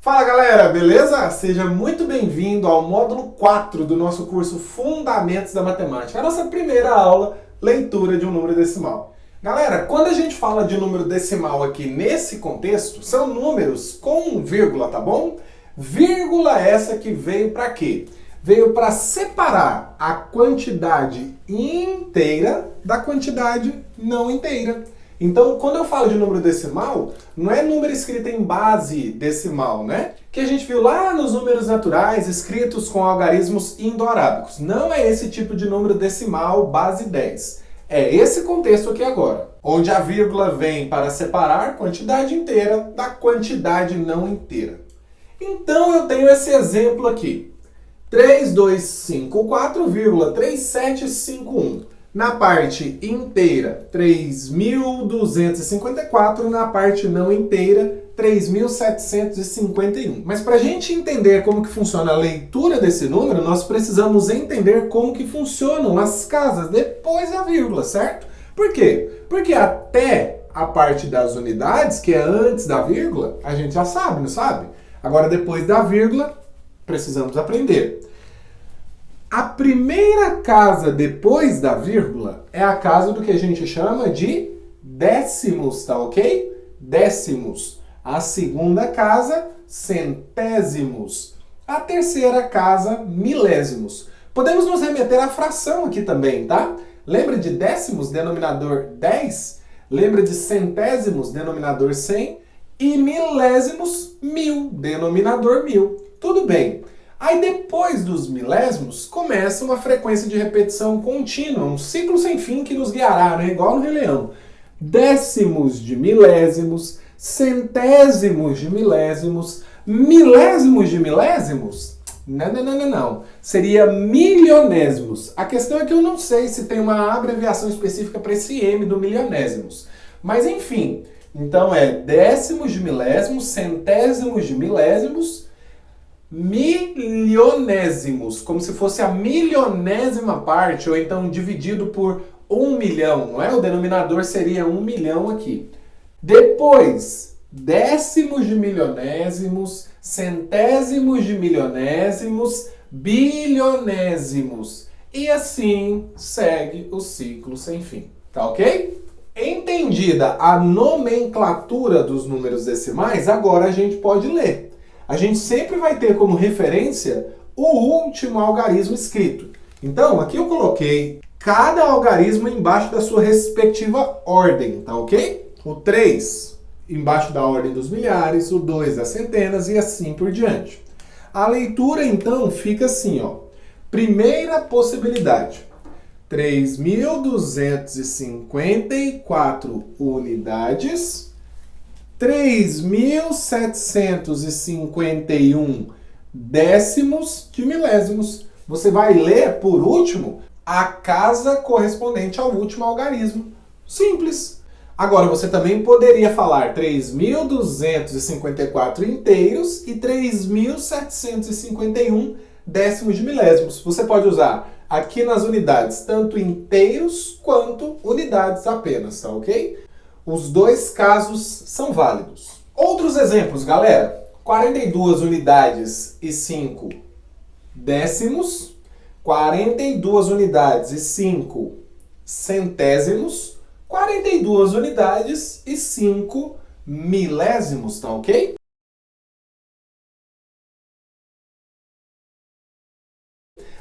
Fala galera, beleza? Seja muito bem-vindo ao módulo 4 do nosso curso Fundamentos da Matemática, a nossa primeira aula, leitura de um número decimal. Galera, quando a gente fala de número decimal aqui nesse contexto, são números com vírgula, tá bom? Vírgula essa que veio para quê? Veio para separar a quantidade inteira da quantidade não inteira. Então, quando eu falo de número decimal, não é número escrito em base decimal, né? Que a gente viu lá nos números naturais escritos com algarismos indo-arábicos. Não é esse tipo de número decimal base 10. É esse contexto aqui agora, onde a vírgula vem para separar a quantidade inteira da quantidade não inteira. Então, eu tenho esse exemplo aqui. 3254,3751. Na parte inteira, 3.254, na parte não inteira, 3.751. Mas para a gente entender como que funciona a leitura desse número, nós precisamos entender como que funcionam as casas depois da vírgula, certo? Por quê? Porque até a parte das unidades, que é antes da vírgula, a gente já sabe, não sabe? Agora, depois da vírgula, precisamos aprender. A primeira casa depois da vírgula é a casa do que a gente chama de décimos, tá ok? Décimos. A segunda casa, centésimos. A terceira casa, milésimos. Podemos nos remeter à fração aqui também, tá? Lembra de décimos, denominador 10? Lembra de centésimos, denominador 100? E milésimos, 1000, denominador 1000. Tudo bem. Aí depois dos milésimos, começa uma frequência de repetição contínua, um ciclo sem fim que nos guiará, né? Igual no Rei Leão. Décimos de milésimos, centésimos de milésimos, milésimos de milésimos? Não. Seria milionésimos. A questão é que eu não sei se tem uma abreviação específica para esse M do milionésimos. Mas enfim, então é décimos de milésimos, centésimos de milésimos, milionésimos, como se fosse a milionésima parte, ou então dividido por 1 milhão, não é? O denominador seria 1 milhão aqui. Depois, décimos de milionésimos, centésimos de milionésimos, bilionésimos. E assim segue o ciclo sem fim, tá ok? Entendida a nomenclatura dos números decimais, agora a gente pode ler. A gente sempre vai ter como referência o último algarismo escrito. Então, aqui eu coloquei cada algarismo embaixo da sua respectiva ordem, tá ok? O 3 embaixo da ordem dos milhares, o 2 das centenas e assim por diante. A leitura, então, fica assim, ó. Primeira possibilidade. 3.254 unidades. 3.751 décimos de milésimos. Você vai ler, por último, a casa correspondente ao último algarismo. Simples. Agora, você também poderia falar 3.254 inteiros e 3.751 décimos de milésimos. Você pode usar aqui nas unidades tanto inteiros quanto unidades apenas, tá ok? Os dois casos são válidos. Outros exemplos, galera. 42 unidades e 5 décimos. 42 unidades e 5 centésimos. 42 unidades e 5 milésimos, tá ok?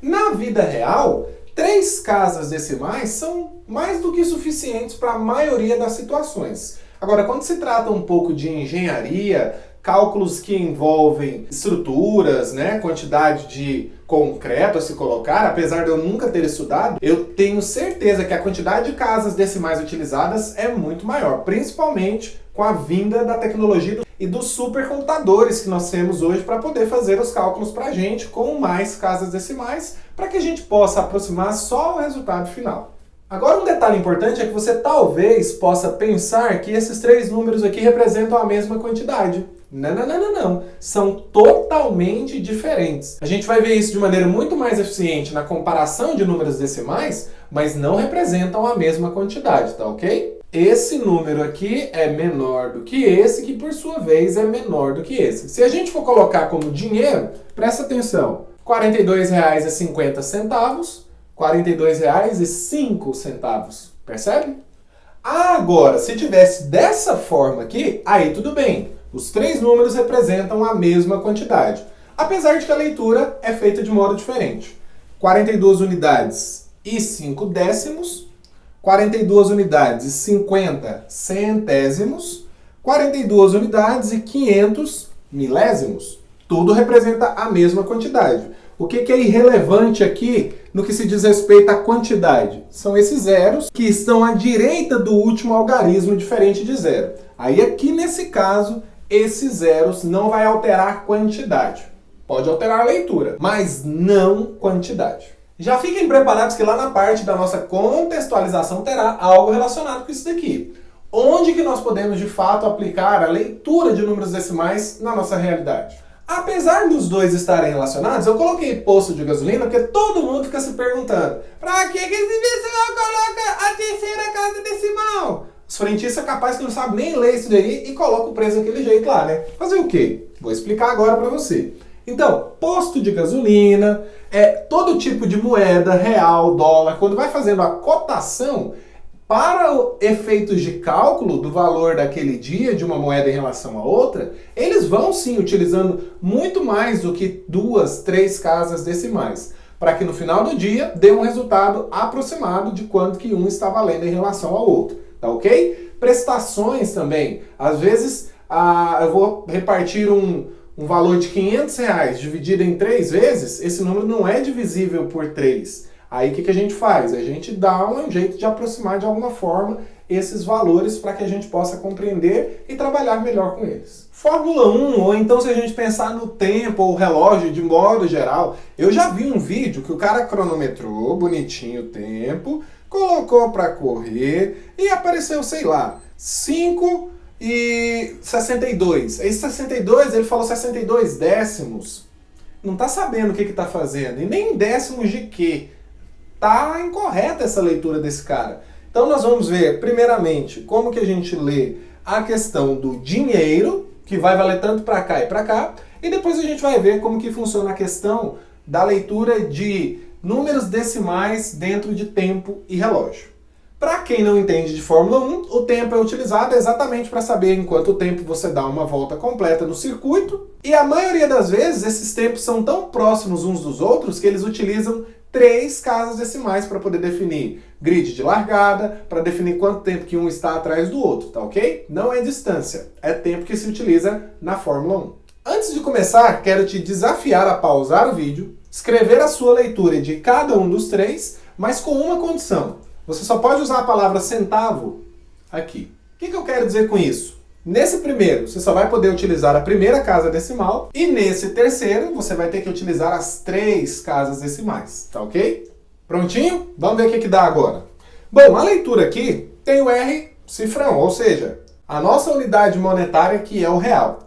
Na vida real, 3 casas decimais são mais do que suficientes para a maioria das situações. Agora, quando se trata um pouco de engenharia, cálculos que envolvem estruturas, né, quantidade de concreto a se colocar, apesar de eu nunca ter estudado, eu tenho certeza que a quantidade de casas decimais utilizadas é muito maior, principalmente com a vinda da tecnologia e dos supercomputadores que nós temos hoje para poder fazer os cálculos para a gente com mais casas decimais, para que a gente possa aproximar só o resultado final. Agora, um detalhe importante é que você talvez possa pensar que esses 3 números aqui representam a mesma quantidade. Não. São totalmente diferentes. A gente vai ver isso de maneira muito mais eficiente na comparação de números decimais, mas não representam a mesma quantidade, tá ok? esse número aqui é menor do que esse, que por sua vez é menor do que esse. Se a gente for colocar como dinheiro, presta atenção, R$ 42,50, R$ 42,05, percebe? Agora, se tivesse dessa forma aqui, aí tudo bem. Os três números representam a mesma quantidade, apesar de que a leitura é feita de modo diferente. 42 unidades e 5 décimos, 42 unidades e 50 centésimos, 42 unidades e 500 milésimos. Tudo representa a mesma quantidade. O que é irrelevante aqui no que se diz respeito à quantidade? São esses zeros que estão à direita do último algarismo diferente de zero. Aí aqui nesse caso, esses zeros não vai alterar a quantidade. Pode alterar a leitura, mas não quantidade. Já fiquem preparados que lá na parte da nossa contextualização terá algo relacionado com isso daqui. Onde que nós podemos de fato aplicar a leitura de números decimais na nossa realidade? Apesar dos dois estarem relacionados, eu coloquei posto de gasolina porque todo mundo fica se perguntando: pra que esse decimal coloca a terceira casa decimal? Os frentistas é capaz que não sabem nem ler isso daí e coloca o preço daquele jeito lá, né? Fazer o quê? Vou explicar agora pra você. Então, posto de gasolina, todo tipo de moeda, real, dólar, quando vai fazendo a cotação, para efeitos de cálculo do valor daquele dia de uma moeda em relação a outra, eles vão sim utilizando muito mais do que 2, 3 casas decimais, para que no final do dia dê um resultado aproximado de quanto que um está valendo em relação ao outro, tá ok? Prestações também, às vezes eu vou repartir um valor de R$500 dividido em 3 vezes, esse número não é divisível por 3. Aí o que a gente faz? A gente dá um jeito de aproximar de alguma forma esses valores para que a gente possa compreender e trabalhar melhor com eles. Fórmula 1, ou então se a gente pensar no tempo ou relógio de modo geral, eu já vi um vídeo que o cara cronometrou bonitinho o tempo, colocou para correr e apareceu, sei lá, 5 e 62. Esse 62, ele falou 62 décimos. Não está sabendo o que está fazendo, e nem décimos de quê. Tá incorreta essa leitura desse cara. Então nós vamos ver, primeiramente, como que a gente lê a questão do dinheiro, que vai valer tanto para cá e para cá, e depois a gente vai ver como que funciona a questão da leitura de números decimais dentro de tempo e relógio. Para quem não entende de Fórmula 1, o tempo é utilizado exatamente para saber em quanto tempo você dá uma volta completa no circuito, e a maioria das vezes esses tempos são tão próximos uns dos outros que eles utilizam 3 casas decimais para poder definir grid de largada, para definir quanto tempo que um está atrás do outro, tá ok? Não é distância, é tempo que se utiliza na Fórmula 1. Antes de começar, quero te desafiar a pausar o vídeo, escrever a sua leitura de cada um dos 3, mas com uma condição. Você só pode usar a palavra centavo aqui. O que eu quero dizer com isso? Nesse primeiro, você só vai poder utilizar a primeira casa decimal, e nesse terceiro, você vai ter que utilizar as 3 casas decimais, tá ok? Prontinho? Vamos ver o que dá agora. Bom, a leitura aqui tem o R cifrão, ou seja, a nossa unidade monetária que é o real.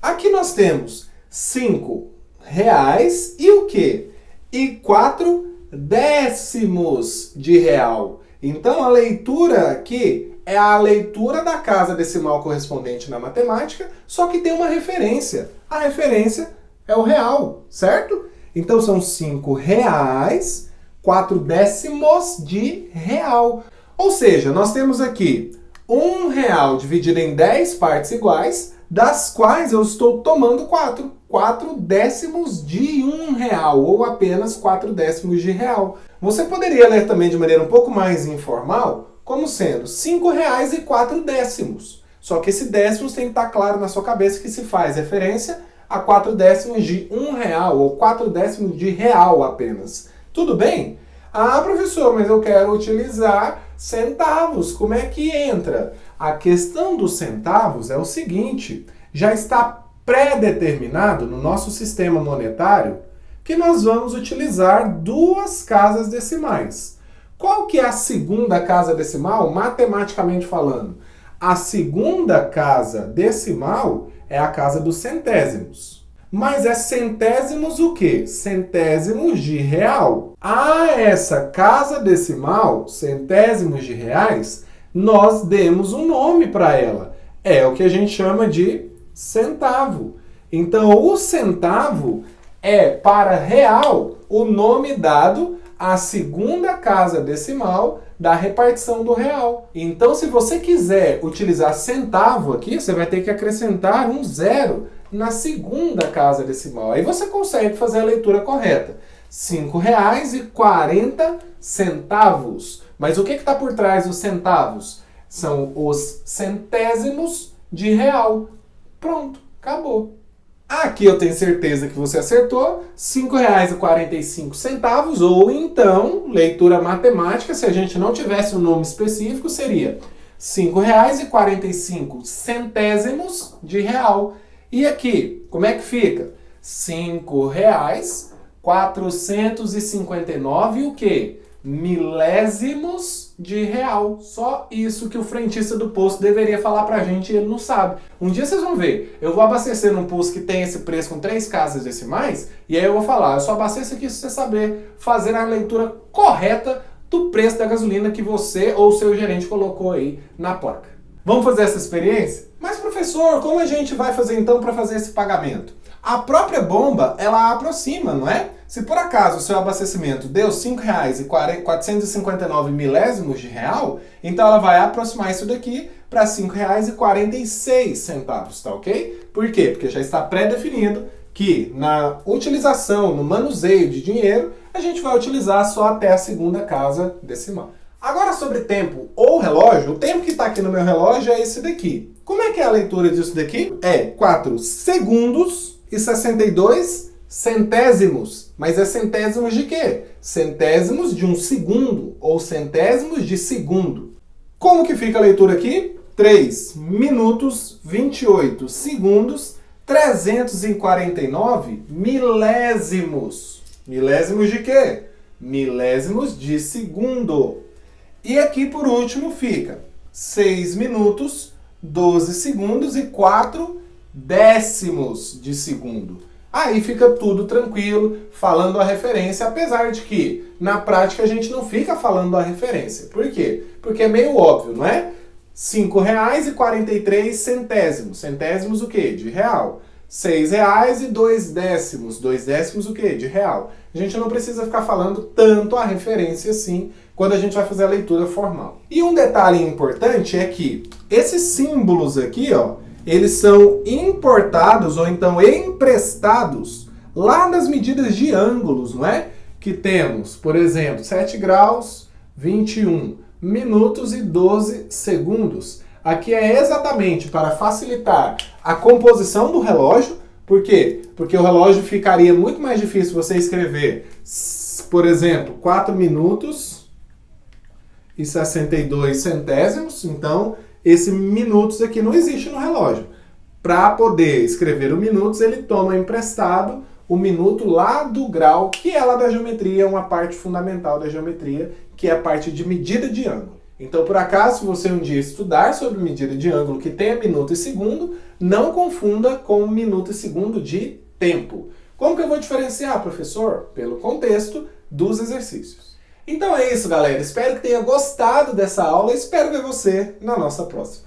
Aqui nós temos 5 reais e o quê? E 4 décimos de real. Então a leitura aqui é a leitura da casa decimal correspondente na matemática, só que tem uma referência. A referência é o real, certo? Então são 5 reais, 4 décimos de real. Ou seja, nós temos aqui R$1 dividido em 10 partes iguais, das quais eu estou tomando 4. 4 décimos de R$1, ou apenas 4 décimos de real. Você poderia ler também de maneira um pouco mais informal, como sendo 5 reais e 4 décimos. Só que esse décimos tem que estar claro na sua cabeça que se faz referência a 4 décimos de R$1, ou 4 décimos de real apenas. Tudo bem? Ah, professor, mas eu quero utilizar centavos. Como é que entra? A questão dos centavos é o seguinte, já está pré-determinado no nosso sistema monetário que nós vamos utilizar 2 casas decimais. Qual que é a segunda casa decimal, matematicamente falando? A segunda casa decimal é a casa dos centésimos. Mas é centésimos o quê? Centésimos de real. A essa casa decimal, centésimos de reais, nós demos um nome para ela. É o que a gente chama de centavo. Então, o centavo é, para real, o nome dado à segunda casa decimal da repartição do real. Então, se você quiser utilizar centavo aqui, você vai ter que acrescentar um zero na segunda casa decimal. Aí você consegue fazer a leitura correta. R$ 5,40. Mas o que está por trás dos centavos? São os centésimos de real. Pronto, acabou. Aqui eu tenho certeza que você acertou, R$ 5,45, ou então, leitura matemática, se a gente não tivesse um nome específico, seria R$ 5,45 de real. E aqui, como é que fica? R$ 5,459 o quê? Milésimos de real. Só isso que o frentista do posto deveria falar pra gente e ele não sabe. Um dia vocês vão ver, eu vou abastecer num posto que tem esse preço com 3 casas decimais, e aí eu vou falar, eu só abasteço aqui se você saber fazer a leitura correta do preço da gasolina que você ou o seu gerente colocou aí na placa. Vamos fazer essa experiência? Mas professor, como a gente vai fazer então para fazer esse pagamento? A própria bomba, ela aproxima, não é? Se por acaso o seu abastecimento deu R$ 5,459 milésimos de real, então ela vai aproximar isso daqui para R$ 5,46, tá ok? Por quê? Porque já está pré-definido que na utilização, no manuseio de dinheiro, a gente vai utilizar só até a segunda casa decimal. Agora sobre tempo ou relógio, o tempo que está aqui no meu relógio é esse daqui. Como é que é a leitura disso daqui? É 4 segundos e 62 centésimos. Mas é centésimos de quê? Centésimos de um segundo ou centésimos de segundo. Como que fica a leitura aqui? 3 minutos, 28 segundos, 349 milésimos. Milésimos de quê? Milésimos de segundo. E aqui por último fica 6 minutos, 12 segundos e 4 décimos de segundo. Aí fica tudo tranquilo, falando a referência, apesar de que na prática a gente não fica falando a referência. Por quê? Porque é meio óbvio, não é? R$ 5,43. Centésimos o quê? De real. R$ 6,02. 2 décimos o quê? De real. A gente não precisa ficar falando tanto a referência assim quando a gente vai fazer a leitura formal. E um detalhe importante é que esses símbolos aqui, ó, eles são importados ou então emprestados lá nas medidas de ângulos, não é? Que temos, por exemplo, 7 graus, 21 minutos e 12 segundos. Aqui é exatamente para facilitar a composição do relógio. Por quê? Porque o relógio ficaria muito mais difícil você escrever, por exemplo, 4 minutos e 62 centésimos. Então, esse minutos aqui não existe no relógio. Para poder escrever o minutos, ele toma emprestado o minuto lá do grau, que é lá da geometria, uma parte fundamental da geometria, que é a parte de medida de ângulo. Então, por acaso, se você um dia estudar sobre medida de ângulo que tenha minuto e segundo, não confunda com minuto e segundo de tempo. Como que eu vou diferenciar, professor? Pelo contexto dos exercícios. Então é isso, galera. Espero que tenha gostado dessa aula e espero ver você na nossa próxima.